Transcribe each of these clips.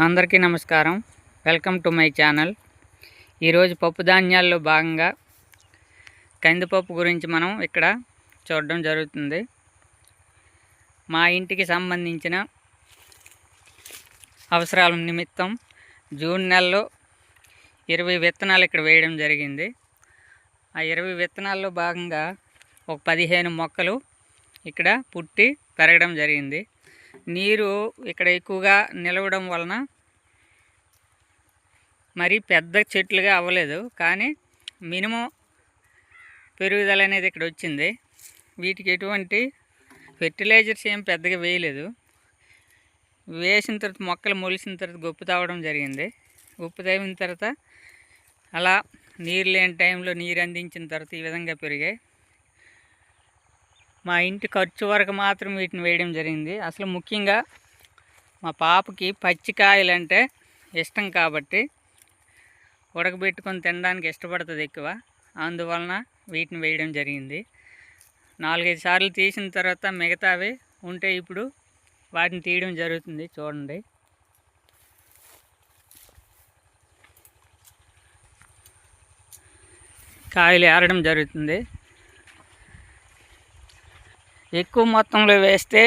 అందరికీ నమస్కారం. Welcome to my channel. ఈరోజు పప్పు ధాన్యాల్లో భాగంగా కందిపప్పు గురించి మనం ఇక్కడ చూడడం జరుగుతుంది. మా ఇంటికి సంబంధించిన అవసరాల నిమిత్తం జూన్ నెలలో 20 విత్తనాలు ఇక్కడ వేయడం జరిగింది. ఆ 20 విత్తనాల్లో భాగంగా ఒక 15 మొక్కలు ఇక్కడ పుట్టి పెరగడం జరిగింది. నీరు ఇక్కడ ఎక్కువగా నిలవడం వలన మరి పెద్ద చెట్లుగా అవ్వలేదు, కానీ మినిమం పెరుగుదల అనేది ఇక్కడ వచ్చింది. వీటికి ఎటువంటి ఫెర్టిలైజర్స్ ఏం పెద్దగా వేయలేదు. వేసిన తర్వాత మొక్కలు మొలిసిన తర్వాత గొప్పు తావడం జరిగింది. గొప్పు తవ్విన తర్వాత అలా నీరు లేని టైంలో నీరు అందించిన తర్వాత ఈ విధంగా పెరిగాయి. మా ఇంటి ఖర్చు వరకు మాత్రం వీటిని వేయడం జరిగింది. అసలు ముఖ్యంగా మా పాపకి పచ్చికాయలంటే ఇష్టం కాబట్టి ఉడకబెట్టుకొని తినడానికి ఇష్టపడుతుంది ఎక్కువ. అందువలన వీటిని వేయడం జరిగింది. 4-5 సార్లు తీసిన తర్వాత మిగతావి ఉంటే ఇప్పుడు వాటిని తీయడం జరుగుతుంది. చూడండి, కాయలు ఏరడం జరుగుతుంది. ఎక్కువ మొత్తంలో వేస్తే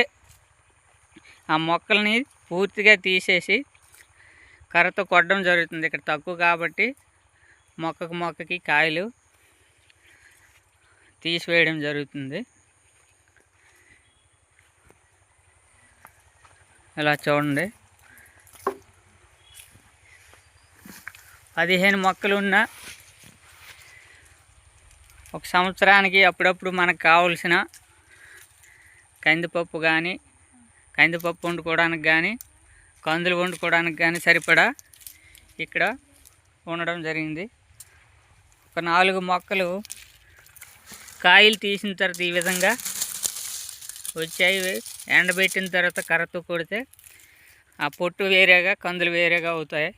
ఆ మొక్కల్ని పూర్తిగా తీసేసి కర్రతో కొట్టడం జరుగుతుంది. ఇక్కడ తక్కువ కాబట్టి మొక్కకి కాయలు తీసివేయడం జరుగుతుంది. ఇలా చూడండి, 15 మొక్కలు ఉన్న ఒక సంవత్సరానికి అప్పుడప్పుడు మనకు కావలసిన కందిపప్పు కానీ, కందిపప్పు వండుకోవడానికి కానీ, కందులు వండుకోవడానికి కానీ సరిపడా ఇక్కడ ఉండడం జరిగింది. ఒక 4 మొక్కలు కాయలు తీసిన తర్వాత ఈ విధంగా వచ్చాయి. ఎండబెట్టిన తర్వాత కర్రతో కొడితే ఆ పొట్టు వేరేగా, కందులు వేరేగా అవుతాయి.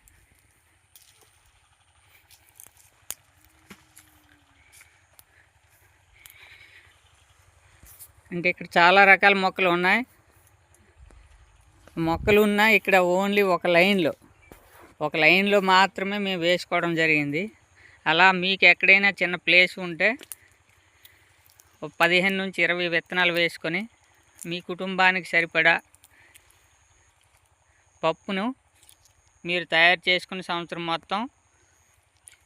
అంటే ఇక్కడ చాలా రకాల మొక్కలు ఉన్నాయి. మొక్కలు ఉన్నాయి ఇక్కడ ఓన్లీ ఒక లైన్లో మాత్రమే మేము వేసుకోవడం జరిగింది. అలా మీకు ఎక్కడైనా చిన్న ప్లేస్ ఉంటే 15 నుంచి 20 విత్తనాలు వేసుకొని మీ కుటుంబానికి సరిపడా పప్పును మీరు తయారు చేసుకుని సంవత్సరం మొత్తం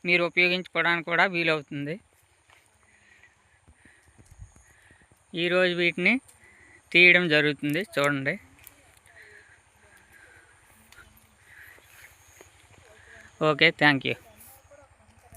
మీరు ఉపయోగించుకోవడానికి కూడా వీలవుతుంది. ఈరోజు వీటిని తీయడం జరుగుతుంది. చూడండి. Okay, thank you.